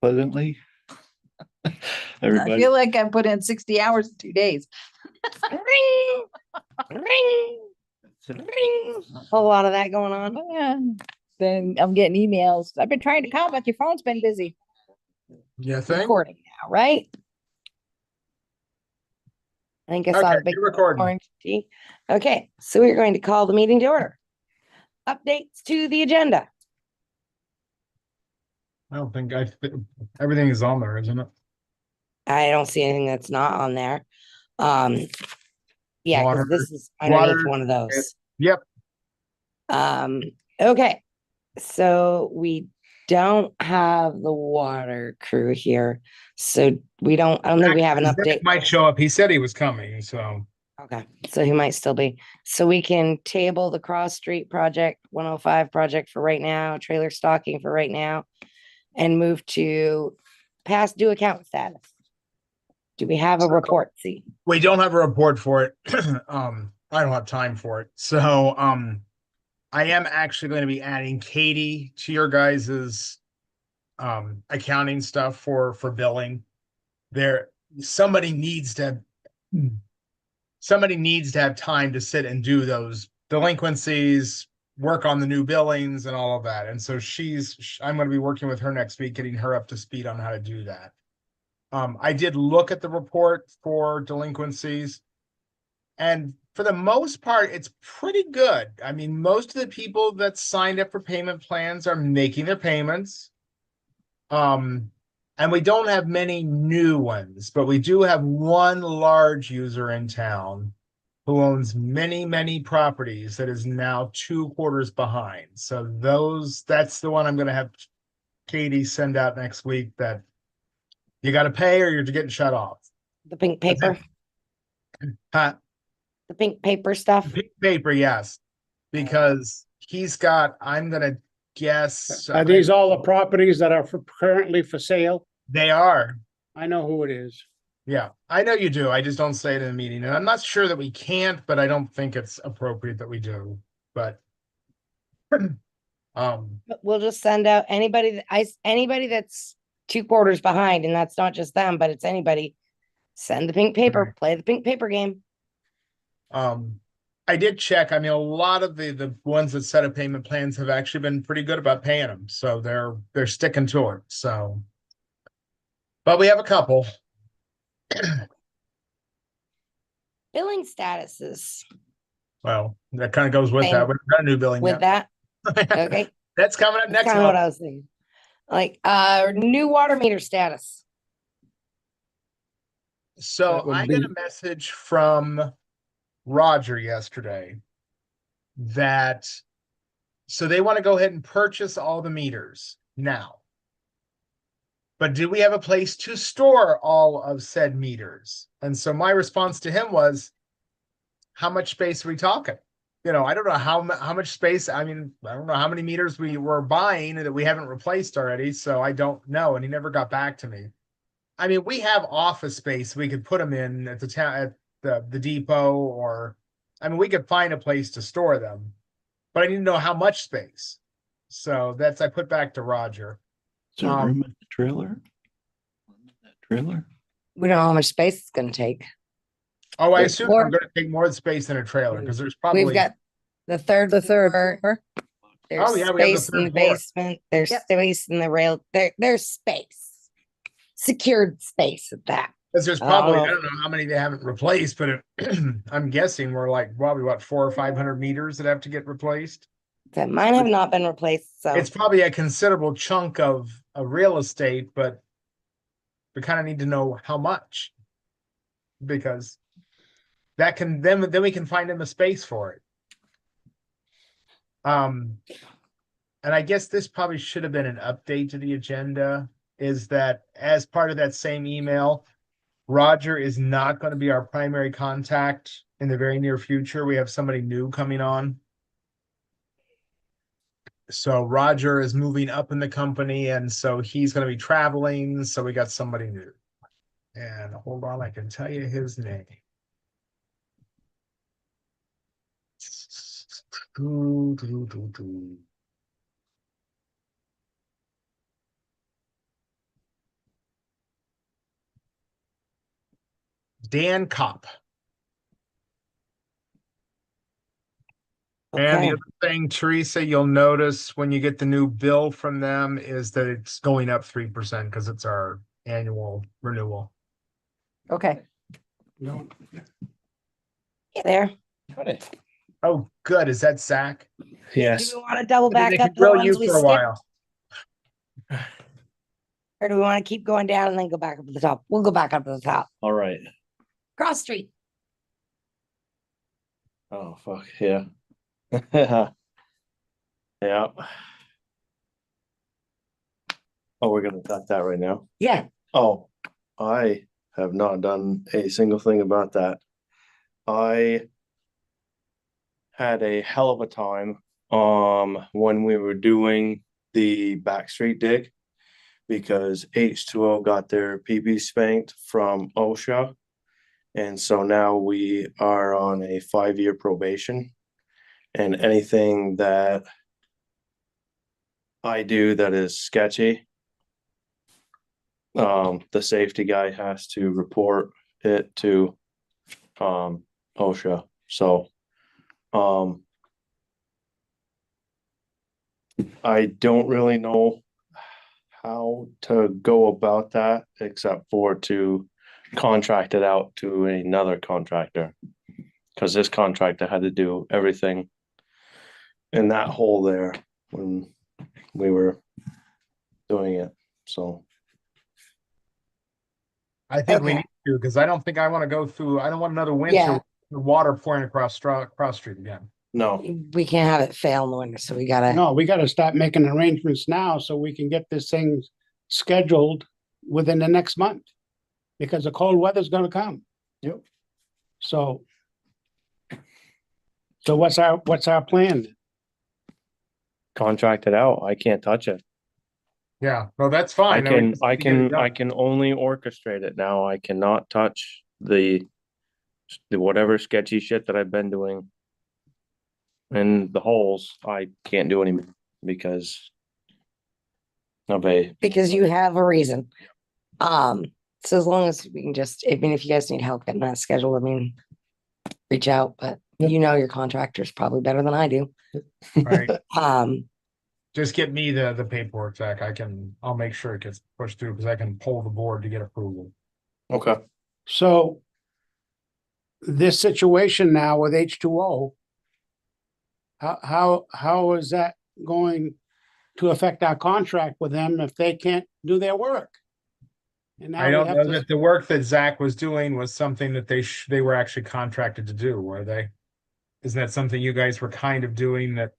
pleasantly. I Everybody, feel like I put in 60 hours in 2 days. Ring, ring, ring. A whole lot of that going on. Yeah. Then I'm getting emails. I've been trying to call, but your phone's been busy. You think? Recording now, right? I think I saw Okay, the big you're recording. orange T. Okay, so we're going to call the meeting to order. Updates to the agenda. I don't think everything is on there, isn't it? I don't see anything that's not on there. Yeah, Water- because this is underneath water, one of those. Yep. Okay. So we don't have the water crew here. So I don't think we have an Zach update. might show up. He said he was coming, so Okay, so he might still be. So we can table the Cross Street project, 105 project for right now, trailer stocking for right now, and move to past due account status. Do we have a report? See, we don't have a report for it. I don't have time for it. So I am actually going to be adding Katie to your guys's accounting stuff for billing. Somebody needs to have time to sit and do those delinquencies, work on the new billings and all of that. And so I'm going to be working with her next week, getting her up to speed on how to do that. I did look at the report for delinquencies, and for the most part, it's pretty good. I mean, most of the people that signed up for payment plans are making their payments. And we don't have many new ones, but we do have one large user in town who owns many, many properties that is now 2 quarters behind. So that's the one I'm going to have Katie send out next week, that you got to pay or you're getting shut off. the pink paper, Huh? the pink paper stuff. Pink paper, yes, because I'm going to guess. Are these all the properties that are currently for sale? They are. I know who it is. Yeah, I know you do. I just don't say it in the meeting. And I'm not sure that we can't, but I don't think it's appropriate that we do. But But we'll just send out anybody that's 2 quarters behind, and that's not just them, but it's anybody. Send the pink paper, Right. play the pink paper game. I did check. I mean, a lot of the ones that set up payment plans have actually been pretty good about paying them. So they're sticking to it. So, but we have a couple. Billing statuses Well, that kind of goes with Same. that. We're not a new billing with yet. that. Okay. That's coming up That's next kind of what I month. was thinking. Like new water meter status. So That would I got be- a message from Roger yesterday that so they want to go ahead and purchase all the meters now. But do we have a place to store all of said meters? And so my response to him was, how much space are we talking? I don't know how much space. I mean, I don't know how many meters we were buying that we haven't replaced already. So I don't know. And he never got back to me. I mean, we have office space we could put them in at the town, at the depot, or I mean, we could find a place to store them, but I need to know how much space. So I put back to Roger. is there room in the trailer? That trailer? We don't know how much space it's going to take. Oh, I Good assume Lord. I'm going to take more space than a trailer because there's probably. We've got the third floor. There's Oh, yeah, we have the space in third the floor. basement. There's Yep. space in the rail. There's space. Secured space at that. Because there's I probably, don't I know. don't know how many they haven't replaced, but I'm guessing we're like probably what 400 or 500 meters that have to get replaced. That mine have not been replaced. So It's probably a considerable chunk of real estate, but we kind of need to know how much, because that can then we can find him a space for it. And I guess this probably should have been an update to the agenda, is that as part of that same email, Roger is not going to be our primary contact in the very near future. We have somebody new coming on. So Roger is moving up in the company, and so he's going to be traveling. So we got somebody new. And hold on, I can tell you his name. Dan Kopp. And Okay. the other thing, Teresa, you'll notice when you get the new bill from them is that it's going up 3% because it's our annual renewal. Okay. No, Hey there. Oh, good. Is that Zach? Do Yes. we want to double They back can up the grill you ones we for a skipped? while. Or do we want to keep going down and then go back up to the top? We'll go back up to the top. All right. Cross street. Oh, fuck. Yeah. Yeah. Oh, we're gonna cut that right now. Yeah. Oh, I have not done a single thing about that. I had a hell of a time when we were doing the back street dig because H2O got their PB spanked from OSHA. And so now we are on a 5-year probation. And anything that I do that is sketchy, the safety guy has to report it to OSHA. So I don't really know how to go about that except for to contract it out to another contractor. Because this contractor had to do everything in that hole there when we were doing it. So I think we Okay. need to, because I don't think I want to go through, I don't want another winter Yeah. with water pouring across cross street again. no, We can't have it fail in the winter, so we gotta. no, we gotta start making arrangements now so we can get this thing scheduled within the next month. Because the cold weather's gonna come. Yep. So. So what's our plan? contract it out. I can't touch it. Yeah, no, that's I fine. Then we can, just I need to get it can, I done. can only orchestrate it now. I cannot touch the whatever sketchy shit that I've been doing. And the holes, I can't do anymore because of a, Because you have a reason. So as long as we can just, I mean, if you guys need help getting that scheduled, I mean, reach out, but you know your contractors probably better than I do. Right, Um, just get me the paperwork, Zach. I'll make sure it gets pushed through because I can pull the board to get approval. okay. So. This situation now with H2O. How is that going to affect our contract with them if they can't do their work? And now I we don't have know to- that the work that Zach was doing was something that they were actually contracted to do, were they? Isn't that something you guys were kind of doing that?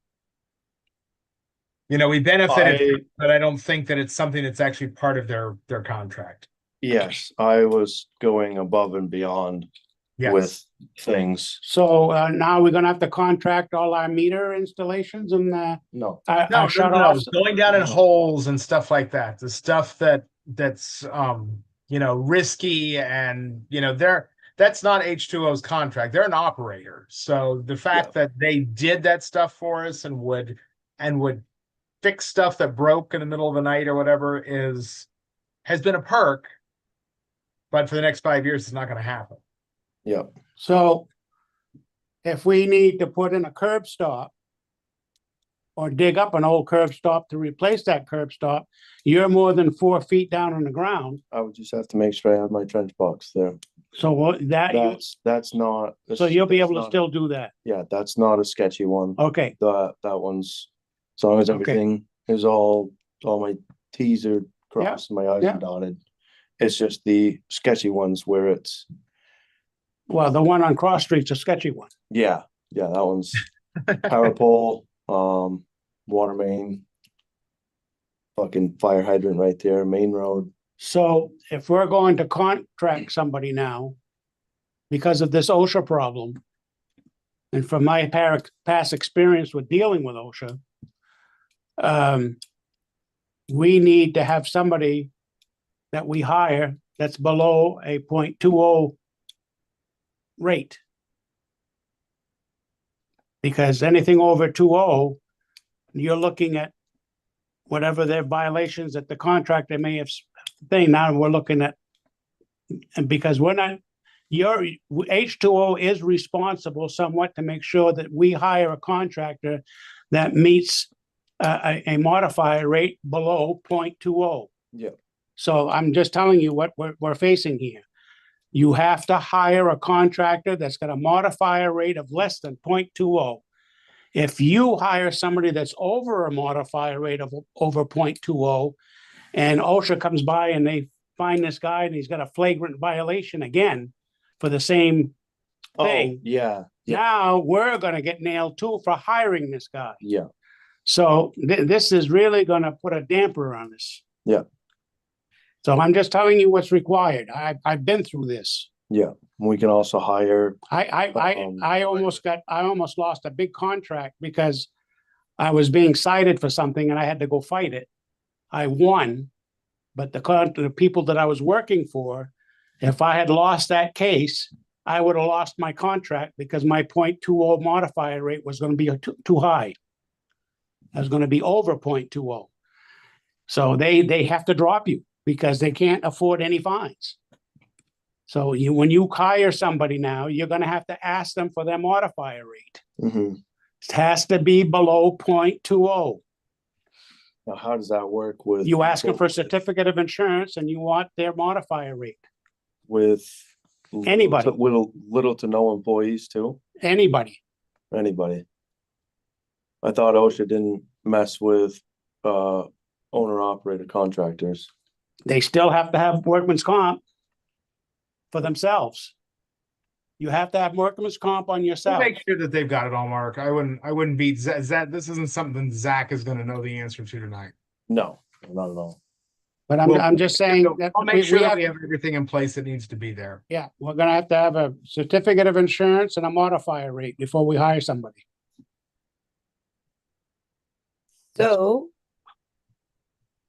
You know, we benefited, from it, but I don't think that it's something that's actually part of their contract. Yes, I was going above and beyond Yes, with things. So now we're gonna have to contract all our meter installations and No, no, shut no, offs. going down in holes and stuff like that. The stuff that's risky and that's not H2O's contract. They're an operator. So the fact that they did that stuff for us and would fix stuff that broke in the middle of the night or whatever has been a perk. But for the next 5 years, it's not going to happen. yep, So if we need to put in a curb stop or dig up an old curb stop to replace that curb stop, you're more than 4 feet down on the ground. I would just have to make sure I have my trench box there. So what that, That's not. so you'll be that's able to not- still do that. Yeah, that's not a sketchy one. Okay, That one's, as long as Okay. everything is all my T's are crossed, my I's yeah. are dotted. It's just the sketchy ones where it's, well, the one on Cross Street's a sketchy one. yeah, that one's power pole, water main. Fucking fire hydrant right there, main road. So if we're going to contract somebody now because of this OSHA problem, and from my past experience with dealing with OSHA, we need to have somebody that we hire that's below a 0.20 rate. Because anything over 2.0, you're looking at whatever their violations that the contractor may have thing. Now we're looking at, and because your H2O is responsible somewhat to make sure that we hire a contractor that meets a modifier rate below 0.20. Yeah. So I'm just telling you what we're facing here. You have to hire a contractor that's got a modifier rate of less than 0.20. If you hire somebody that's over a modifier rate of over 0.20, and OSHA comes by and they find this guy and he's got a flagrant violation again for the same Oh, thing, yeah, yeah, now we're gonna get nailed too for hiring this guy. yeah, So this is really gonna put a damper on us. yeah, So I'm just telling you what's required. I've been through this. yeah. We can also hire, I almost lost a big contract because I was being cited for something and I had to go fight it. I won, but the people that I was working for, if I had lost that case, I would have lost my contract because my 0.20 modifier rate was going to be too high. I was going to be over 0.20. So they have to drop you because they can't afford any fines. So when you hire somebody now, you're going to have to ask them for their modifier rate. mhm. It has to be below 0.20. Now, how does that work with? You ask them for a certificate of insurance and you want their modifier rate. With. Anybody. Little to no employees too, Anybody. anybody. I thought OSHA didn't mess with, owner operator contractors. They still have to have workman's comp for themselves. You have to have workman's comp on We'll yourself. make sure that they've got it all, Mark. I wouldn't beat Zach. This isn't something Zach is gonna know the answer to tonight. No, not at all. But I'm just saying that I'll make sure we that have, we have everything in place that needs to be there. yeah, we're gonna have to have a certificate of insurance and a modifier rate before we hire somebody. So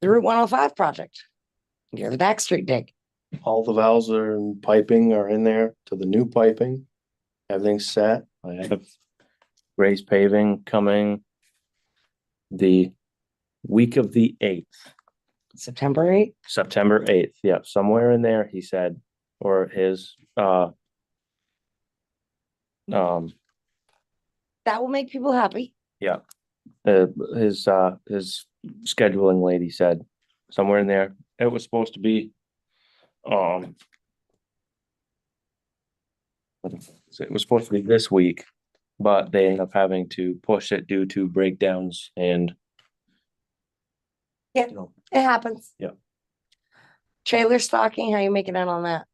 the Route 105 project, you're the Backstreet dig. All the valves and piping are in there to the new piping. Everything's set. I have raised paving coming the week of the 8th, September 8th. September 8th. Yeah, somewhere in there, he said, or his, That will make people happy. yeah. His scheduling lady said somewhere in there, it was supposed to be, it was supposed to be this week, but they ended up having to push it due to breakdowns and. Yeah. You know, It happens. Yeah. Trailer stocking, how you making out on that?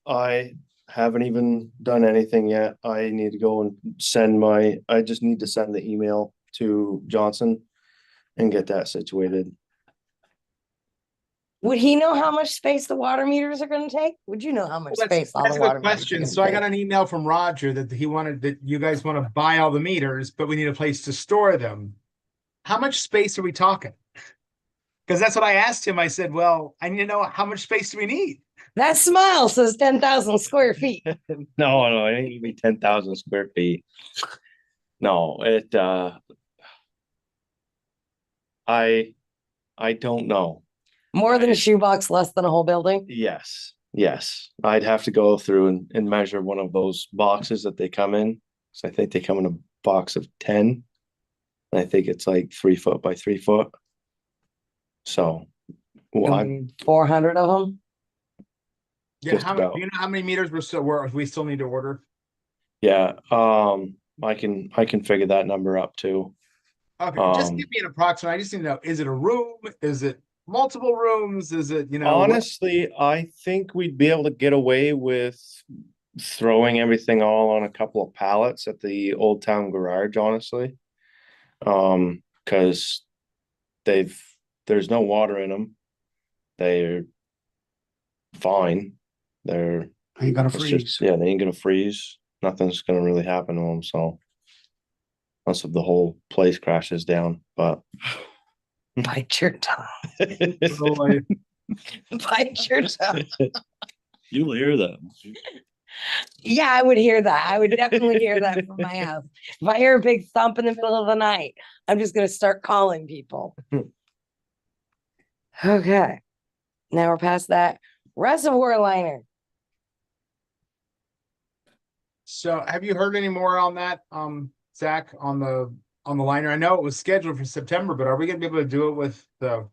I haven't even done anything yet. I need to go and I just need to send the email to Johnson and get that situated. Would he know how much space the water meters are gonna take? Would you know how much Well, space all that's the a water good meters are question. gonna So I got take? an email from Roger that he wanted that you guys want to buy all the meters, but we need a place to store them. How much space are we talking? Because that's what I asked him. I said, well, I need to know how much space do we need? That smile says 10,000 square feet. No, it ain't gonna be 10,000 square feet. No, I don't know. More than a shoebox, less than a whole building. Yes, I'd have to go through and measure one of those boxes that they come in. So I think they come in a box of 10. And I think it's like 3 foot by 3 foot. So, well, 400 of them. Yeah, Just how many, about. do you know how many meters we still need to order? yeah, I can figure that number up too. Okay, just give me an approximate. I just need to know, is it a room? Is it multiple rooms? Is it, Honestly, I think we'd be able to get away with throwing everything all on a couple of pallets at the Old Town Garage, honestly. Because there's no water in them. They're fine. They're Ain't gonna it's freeze. just, yeah, they ain't gonna freeze. Nothing's gonna really happen to them, so. Unless if the whole place crashes down, but. Bite your tongue. what? Bite your tongue. You'll hear that. Yeah, I would hear that. I would definitely hear that from my house. If I hear a big thump in the middle of the night, I'm just gonna start calling people. Okay. Now we're past that. Reservoir liner. So have you heard any more on that, Zach, on the liner? I know it was scheduled for September, but are we gonna be able to do it with the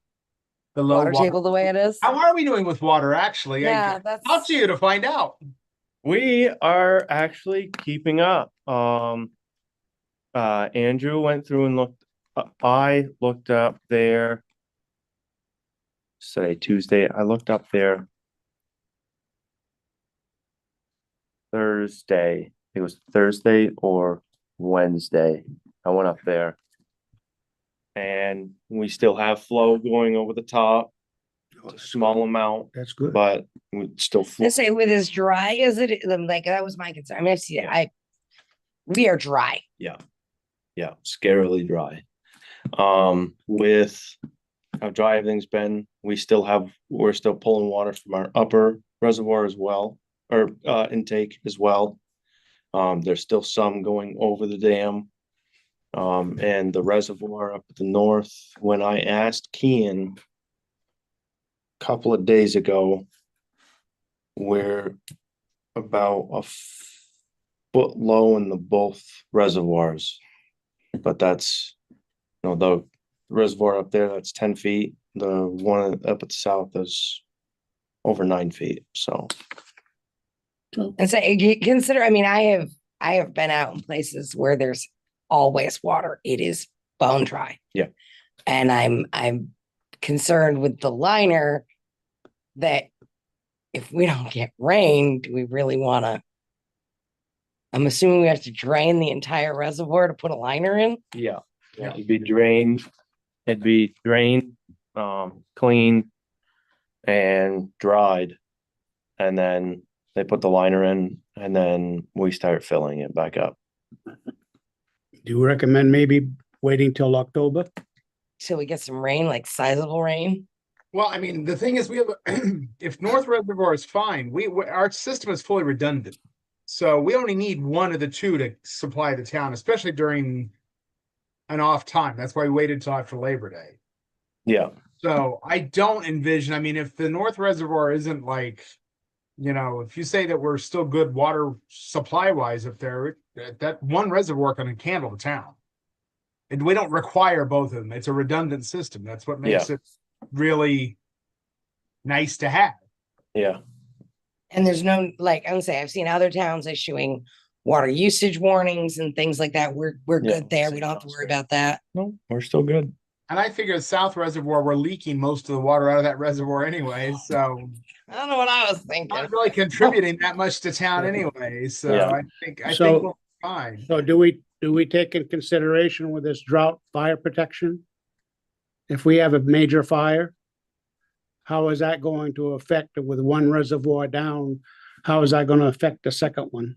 low Water water? table the way it is. How are we doing with water, actually? Yeah, Out to you to find out. We are actually keeping up. Andrew went through and looked, I looked up there. Say Tuesday, I looked up there Thursday. It was Thursday or Wednesday. I went up there. And we still have flow going over the top, a small amount, That's good. but we still flow. I say with as dry as it is, like that was my concern. I mean, I've seen it. We are dry. Yeah, scarily dry. With how dry everything's been, we're still pulling water from our upper reservoir as well, or intake as well. There's still some going over the dam. And the reservoir up at the north, when I asked Kian a couple of days ago, we're about a foot low in the both reservoirs. But that's, the reservoir up there, that's 10 feet. The one up at the south is over 9 feet, so. And so consider, I mean, I have been out in places where there's always water. It is bone dry. Yeah. And I'm concerned with the liner that if we don't get rain, do we really want to? I'm assuming we have to drain the entire reservoir to put a liner in. Yeah, it'd be drained, cleaned and dried. And then they put the liner in and then we start filling it back up. Do you recommend maybe waiting till October? So we get some rain, like sizable rain. Well, I mean, the thing is, we have if North Reservoir is fine, our system is fully redundant, so we only need one of the two to supply the town, especially during an off time. That's why we waited till after Labor Day. Yeah, So I don't envision. I mean, if the North Reservoir isn't like, if you say that we're still good water supply wise up there, that one reservoir can handle the town. And we don't require both of them. It's a redundant system. That's what makes it really nice to have. yeah. And there's no, like I'm saying, I've seen other towns issuing water usage warnings and things like that. We're good there. We don't have to worry about that. No, we're still good. And I figure the South Reservoir, we're leaking most of the water out of that reservoir anyway. So I don't know what I was thinking. not really contributing that much to town anyway. So Yeah. I think So- we're fine. So do we take in consideration with this drought fire protection? If we have a major fire, how is that going to affect it with one reservoir down? How is that going to affect the second one?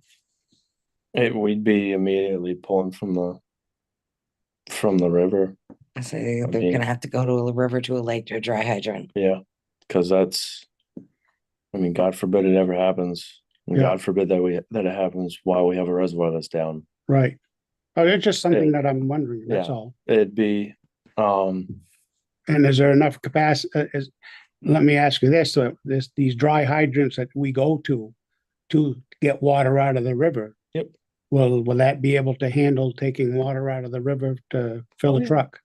We'd be immediately pulling from the river. I say they're mean- gonna have to go to a river, to a lake, to a dry hydrant. Yeah, because God forbid it ever happens. And Yeah. God forbid that it happens while we have a reservoir that's down. Right. Oh, it's just something that I'm wondering, that's Yeah. all. It'd be, And is there enough capacity, let me ask you this, so these dry hydrants that we go to get water out of the river. Yep. Will that be able to handle taking water out of the river to fill Oh, a yeah. truck?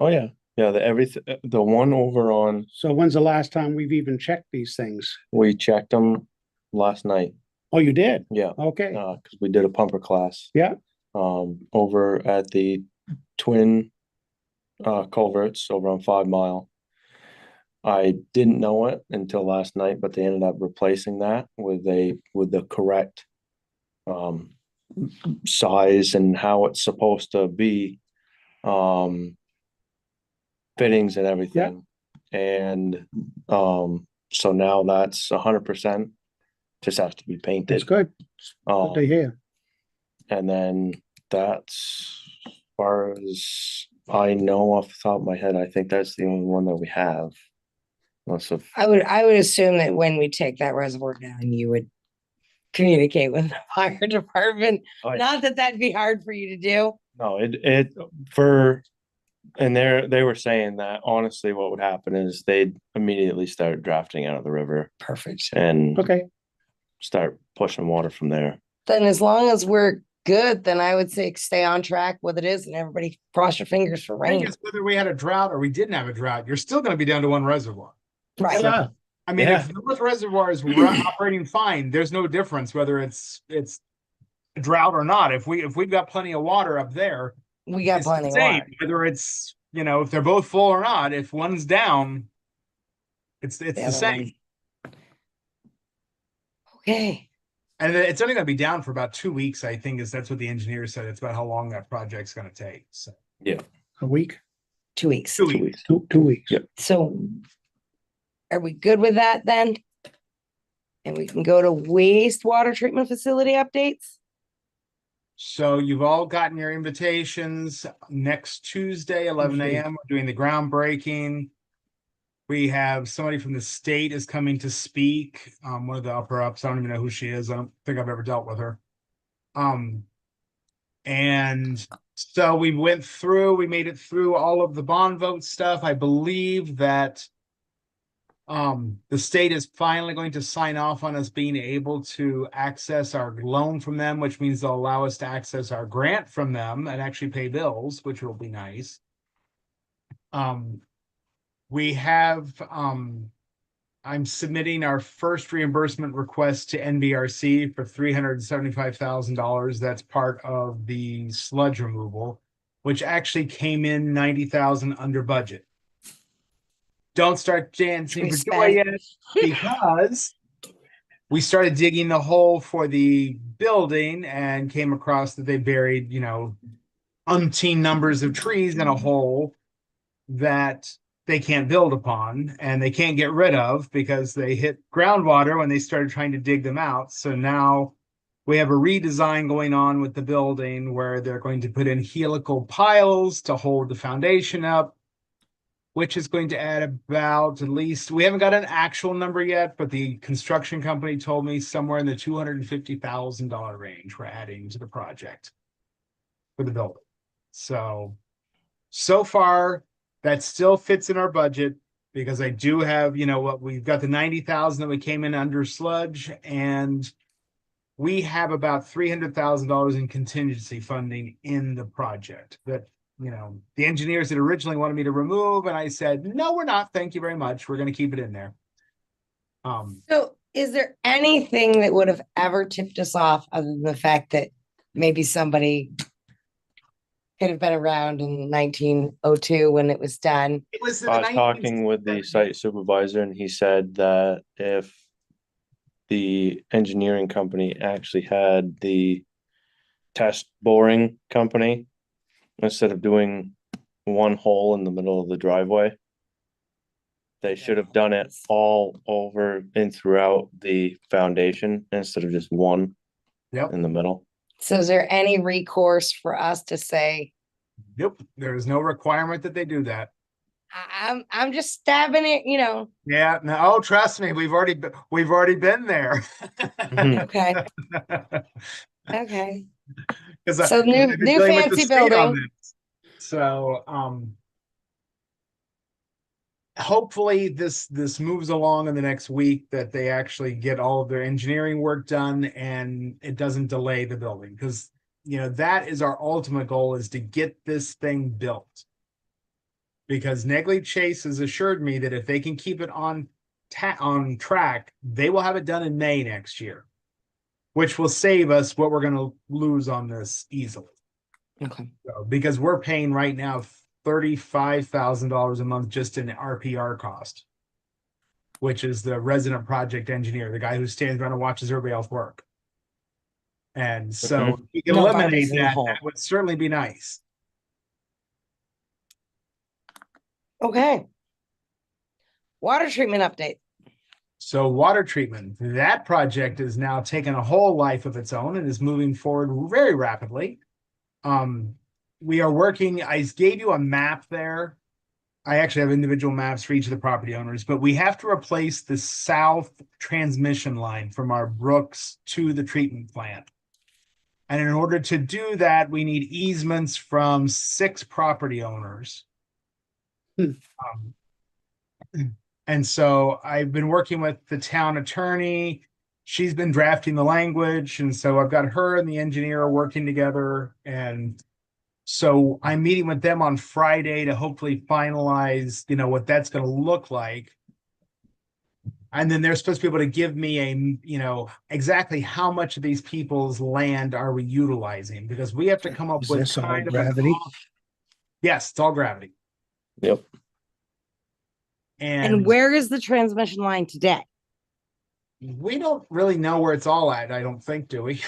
oh yeah, the one over on, So when's the last time we've even checked these things? we checked them last night. Oh, you did? Yeah, Okay, because we did a pumper class. yeah, Over at the twin culverts over on 5 Mile. I didn't know it until last night, but they ended up replacing that with the correct size and how it's supposed to be, fittings and everything. And so now that's 100%, just has to be that's painted. good. Good Um, to hear. and then that's as far as I know off the top of my head, I think that's the only one that we have. Unless of, I would assume that when we take that reservoir down, you would communicate with the fire department. Oh, yeah. Not that that'd be hard for you to do. no, it for And they were saying that honestly, what would happen is they'd immediately start drafting out of the river Perfect. and Okay, start pushing water from there. Then as long as we're good, then I would say stay on track with it is and everybody cross your fingers for I think rain. it's whether we had a drought or we didn't have a drought, you're still gonna be down to one reservoir. Right. yeah, I mean, Yeah. if both reservoirs were operating fine, there's no difference whether it's a drought or not. If we've got plenty of water up there, We got it's the plenty of same, water. whether it's, if they're both full or not. If one's down, it's the other same. one. Okay. And it's only gonna be down for about 2 weeks, I think, that's what the engineer said. It's about how long that project's gonna take. So a week, 2 weeks. 2 2 weeks. weeks. 2 weeks. Yep. So are we good with that then? And we can go to wastewater treatment facility updates? So you've all gotten your invitations. Next Tuesday, 11 Tuesday. a.m., we're doing the groundbreaking. We have somebody from the state is coming to speak. One of the upper ups. I don't even know who she is. I don't think I've ever dealt with her. And so we made it through all of the bond vote stuff. I believe that the state is finally going to sign off on us being able to access our loan from them, which means they'll allow us to access our grant from them and actually pay bills, which will be nice. We have, I'm submitting our first reimbursement request to NBRC for $375,000. That's part of the sludge removal, which actually came in 90,000 under budget. Don't start dancing for joy yet, because we started digging the hole for the building and came across that they buried, umpteen numbers of trees in a hole that they can't build upon and they can't get rid of because they hit groundwater when they started trying to dig them out. So now we have a redesign going on with the building where they're going to put in helical piles to hold the foundation up, which is going to add about, at least, we haven't got an actual number yet, but the construction company told me somewhere in the $250,000 range we're adding to the project for the building. So far, that still fits in our budget because I do have, what we've got the 90,000 that we came in under sludge, and we have about $300,000 in contingency funding in the project that, the engineers that originally wanted me to remove, and I said, no, we're not. Thank you very much. We're going to keep it in there. So is there anything that would have ever tipped us off other than the fact that maybe somebody could have been around in 1902 when it was done? It was I was talking with the site supervisor and he said that if the engineering company actually had the test boring company, instead of doing one hole in the middle of the driveway, they should have done it all over and throughout the foundation instead of just one in the middle. So is there any recourse for us to say, Yep, there is no requirement that they do that. I'm just stabbing it, Yeah, no, trust me, we've already been there. Okay. Okay. So new fancy building. So hopefully this moves along in the next week, that they actually get all of their engineering work done and it doesn't delay the building, because that is our ultimate goal, is to get this thing built. Because Negley Chase has assured me that if they can keep it on track, they will have it done in May next year, which will save us what we're going to lose on this easily. Okay. So, because we're paying right now $35,000 a month just in RPR cost, which is the resident project engineer, the guy who stands around and watches everybody else work. And so if you can No eliminate bodies in the that, hole. that would certainly be nice. Okay. Water treatment update. So water treatment, that project is now taking a whole life of its own and is moving forward very rapidly. We are working, I gave you a map there. I actually have individual maps for each of the property owners, but we have to replace the south transmission line from our brooks to the treatment plant. And in order to do that, we need easements from 6 property owners Um, and so I've been working with the town attorney. She's been drafting the language, and so I've got her and the engineer working together. And so I'm meeting with them on Friday to hopefully finalize, what that's going to look like. And then they're supposed to be able to give me exactly how much of these people's land are we utilizing, because we have to come up Is with this all kind of gravity? Yes, it's all gravity. Yep. And where is the transmission line today? We don't really know where it's all at, I don't think, do we?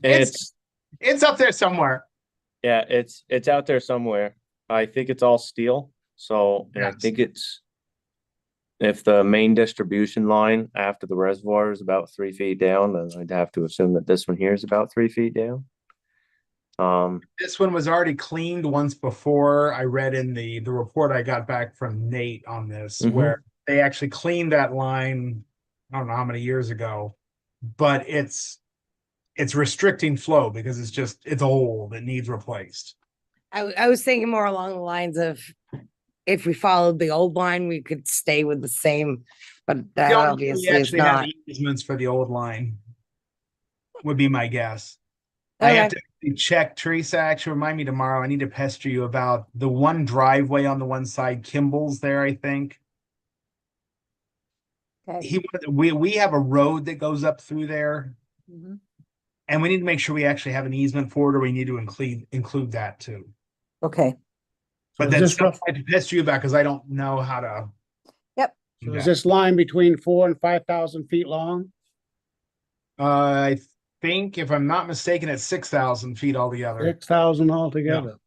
It's It's up there somewhere. yeah, it's out there somewhere. I think it's all steel. So, and I Yes. think it's if the main distribution line after the reservoir is about 3 feet down, then I'd have to assume that this one here is about 3 feet down. This one was already cleaned once before. I read in the report I got back from Nate on this, where they actually cleaned that line, I don't know how many years ago, but it's restricting flow because it's old, it needs replaced. I was thinking more along the lines of if we followed the old line, we could stay with the same, but that We obviously is actually have not. easements for the old line, would be my guess. I have Okay. to check. Teresa, actually remind me tomorrow. I need to pester you about the one driveway on the one side, Kimball's there, I think. Okay. We have a road that goes up through there, Mhm. and we need to make sure we actually have an easement for it, or we need to include that too. Okay. But is that's this stuff I have to pester you about because I don't know how to. Yep. do So is that. this line between 4,000 and 5,000 feet long? I think, if I'm not mistaken, it's 6,000 feet altogether. 6,000 altogether.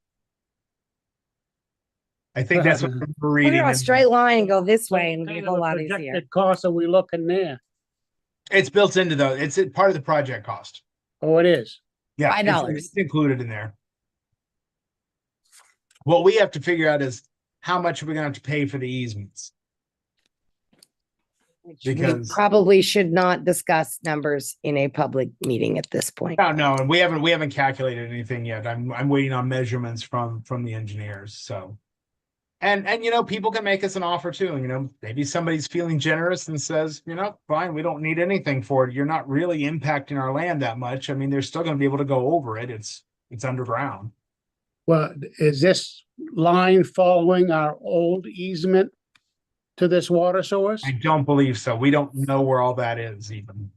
I think that's what I'm We're reading. gonna and straight line and go this way and What be a kind whole of a lot easier. projected cost are we looking there? It's built into it's part of the project cost. Oh, it is. Yeah, $5. it's included in there. What we have to figure out is how much are we gonna have to pay for the easements? Which we Because- probably should not discuss numbers in a public meeting at this point. No, and we haven't calculated anything yet. I'm waiting on measurements from the engineers, so. And people can make us an offer too, maybe somebody's feeling generous and says, fine, we don't need anything for it. You're not really impacting our land that much. I mean, they're still gonna be able to go over it. It's underground. Well, is this line following our old easement to this water source? I don't believe so. We don't know where all that is even.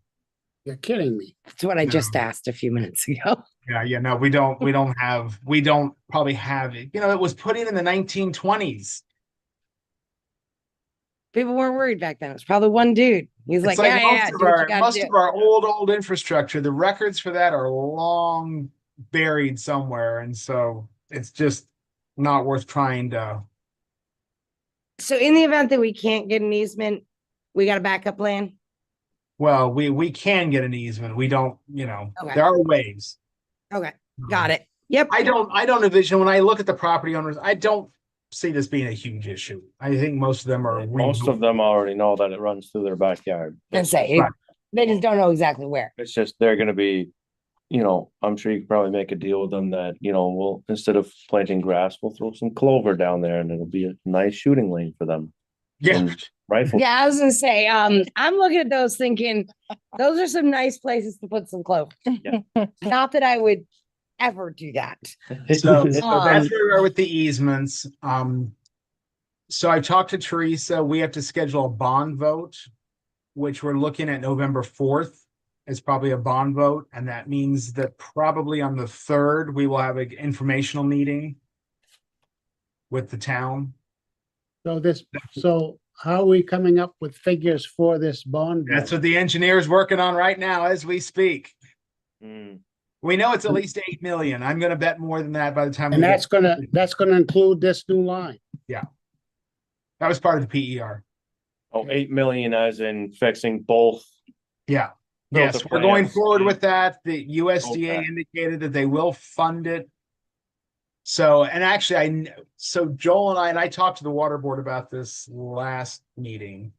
You're kidding me. That's what I just asked a few minutes ago. Yeah, no, we don't probably have it. It was put in the 1920s. People weren't worried back then. It was probably one dude. He's like, It's like yeah, do what you gotta most do. of our old infrastructure, the records for that are long buried somewhere. And so it's just not worth trying to. So in the event that we can't get an easement, we got a backup plan. Well, we can get an easement. We don't, Okay. there are ways. Okay, got it. Yep. I don't envision, when I look at the property owners, I don't see this being a huge issue. I think most of them are. Most of them already know that it runs through their backyard. And say Right. they just don't know exactly where. It's just they're gonna be, I'm sure you could probably make a deal with them that, we'll, instead of planting grass, we'll throw some clover down there and it'll be a nice shooting lane for them. Yeah. And rifle. Yeah, I was gonna say, I'm looking at those thinking, those are some nice places to put some clover. Yeah. Not that I would ever do that. So that's where we are with the easements. So I talked to Teresa. We have to schedule a bond vote, which we're looking at November 4th. It's probably a bond vote, and that means that probably on the 3rd, we will have an informational meeting with the town. So how are we coming up with figures for this bond? That's vote? what the engineer is working on right now as we speak. Mm. We know it's at least 8 million. I'm gonna bet more than that by the time. And we that's gonna include this new line. That was part of the PER. Oh, 8 million as in fixing both. Yeah. Filter Yes, we're going plants forward and- with that. The USDA Okay. indicated that they will fund it. So, and actually, so Joel and I talked to the water board about this last meeting.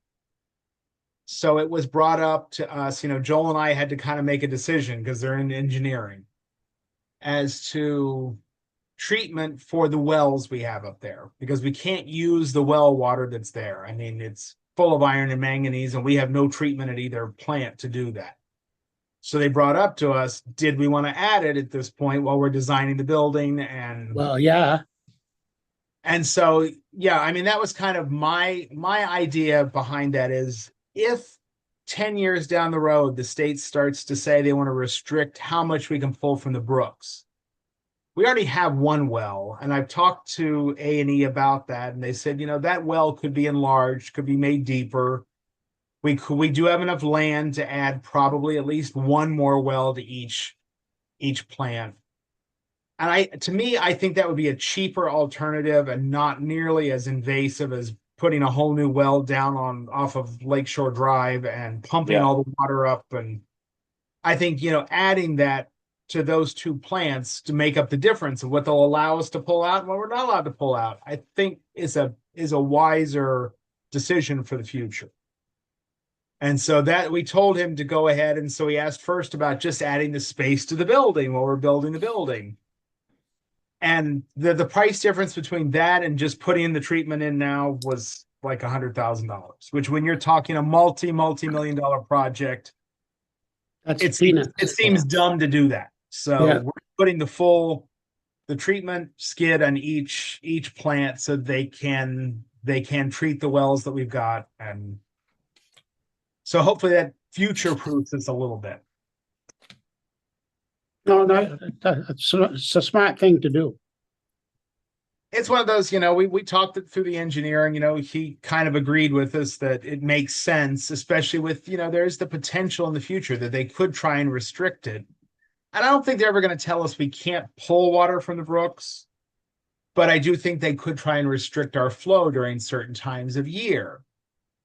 So it was brought up to us, Joel and I had to kind of make a decision because they're in engineering as to treatment for the wells we have up there because we can't use the well water that's there. I mean, it's full of iron and manganese, and we have no treatment at either plant to do that. So they brought up to us, did we want to add it at this point while we're designing the building? Well, yeah, And so, yeah, I mean, that was kind of my idea behind that is if 10 years down the road, the state starts to say they want to restrict how much we can pull from the brooks. We already have one well, and I've talked to A&E about that, and they said, that well could be enlarged, could be made deeper. We do have enough land to add probably at least one more well to each plant. And I think that would be a cheaper alternative and not nearly as invasive as putting a whole new well down off of Lakeshore Drive and pumping Yeah. all the water up. And I think, adding that to those two plants to make up the difference of what they'll allow us to pull out and what we're not allowed to pull out, I think is a wiser decision for the future. And so that we told him to go ahead. And so he asked first about just adding the space to the building while we're building the building. And the price difference between that and just putting the treatment in now was like $100,000, which when you're talking a multi-million dollar project, that's it peanuts. seems dumb to do that. So Yeah. we're putting the treatment skid on each plant so they can treat the wells that we've got. And so hopefully that future proofs us a little bit. No, it's a smart thing to do. It's one of those, we talked it through the engineering, he kind of agreed with us that it makes sense, especially with, there's the potential in the future that they could try and restrict it. And I don't think they're ever going to tell us we can't pull water from the brooks, but I do think they could try and restrict our flow during certain times of year.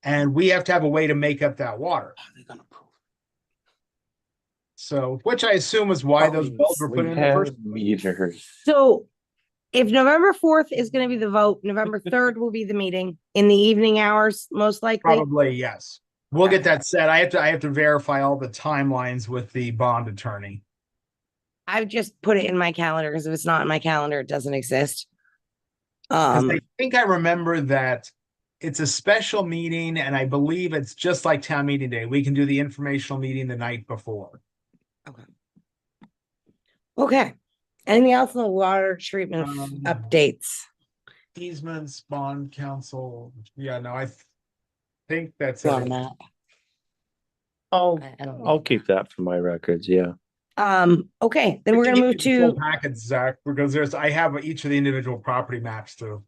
And we have to have a way to make up that water. Are they gonna prove? So, which I assume is why those wells were put in the first. Meters. So if November 4th is gonna be the vote, November 3rd will be the meeting in the evening hours, most likely. Probably, yes. We'll get that set. I have to verify all the timelines with the bond attorney. I've just put it in my calendar because if it's not in my calendar, it doesn't exist. 'Cause I think I remember that it's a special meeting, and I believe it's just like town meeting day. We can do the informational meeting the night before. Okay. Anything else on the water treatment updates? Easements, bond council. Yeah, no, I think that's On it. that. I'll I don't know. I'll keep that for my records. Yeah. Okay, then we're gonna move to, Packet, Zach, because I have each of the individual property maps too.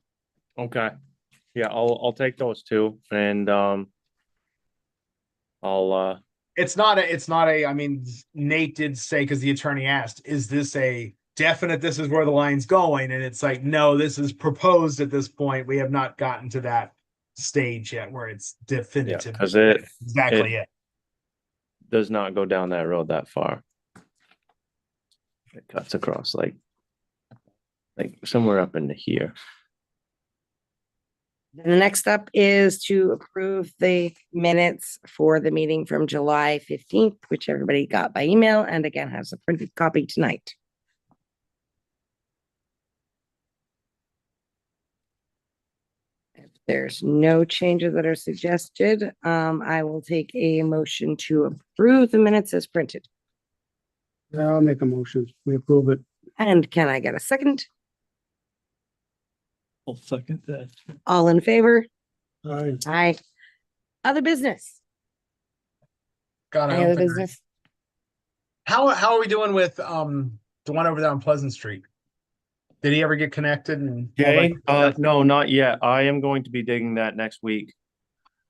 Okay. Yeah, I'll take those two, and I'll It's not a, I mean, Nate did say, because the attorney asked, is this a definite, this is where the line's going? And it's like, no, this is proposed at this point. We have not gotten to that stage yet where it's definitive. because it Exactly it. does not go down that road that far. It cuts across like somewhere up into here. the next up is to approve the minutes for the meeting from July 15th, which everybody got by email and again has a printed copy tonight. If there's no changes that are suggested, I will take a motion to approve the minutes as printed. Yeah, I'll make a motion. We approve it. And can I get a second? I'll second that. All in favor? Aye. Aye. Other business? God, I Any don't other think business? How are we doing with the one over there on Pleasant Street? Did he ever get connected and all Okay, that? no, not yet. I am going to be digging that next week.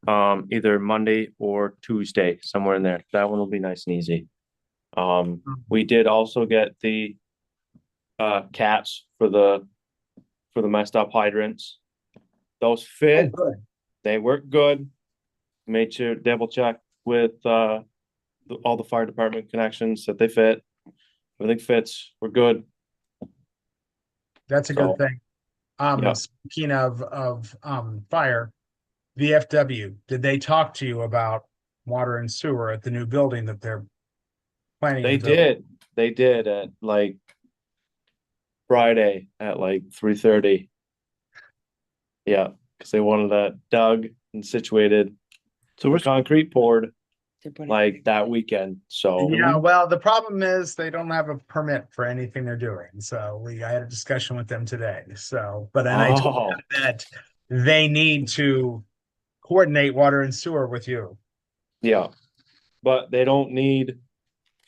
Either Monday or Tuesday, somewhere in there. That one will be nice and easy. We did also get the caps for the messed up hydrants. Those Oh, fit, good. they work good. Made sure double check with all the fire department connections that they fit. Everything fits, we're good. That's a good So, thing. yeah. Speaking of fire, VFW, did they talk to you about water and sewer at the new building that they're planning? They to build? did at like Friday at like 3:30. Yeah, because they wanted that dug and situated, So we're, concrete poured To put it- like that weekend, so. Yeah, well, the problem is they don't have a permit for anything they're doing. So I had a discussion with them today. So, but and I told Oh, them that they need to coordinate water and sewer with you. yeah, but they don't need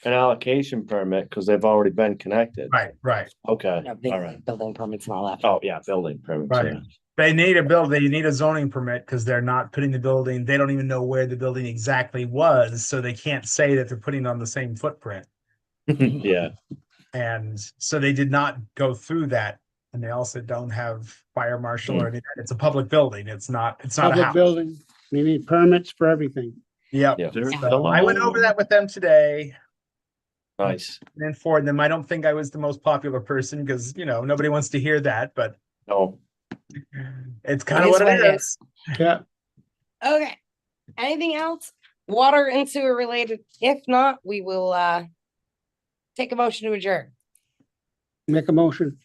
an allocation permit because they've already been connected. Right. Okay, No, big all right. building permits and all that. Oh, yeah, building permits, Right. yeah. They need a zoning permit because they're not putting the building, they don't even know where the building exactly was, so they can't say that they're putting on the same footprint. Yeah, And so they did not go through that. And they also don't have fire marshal or anything. It's a public building. It's not a Public house. building, we need permits for everything. Yep. yeah. there- So I went over that with them today Nice. and informed them. I don't think I was the most popular person because, nobody wants to hear that, but No, it's kind of what it is. Yeah, Okay. Anything else? Water and sewer related? If not, we will take a motion to adjourn. make a motion.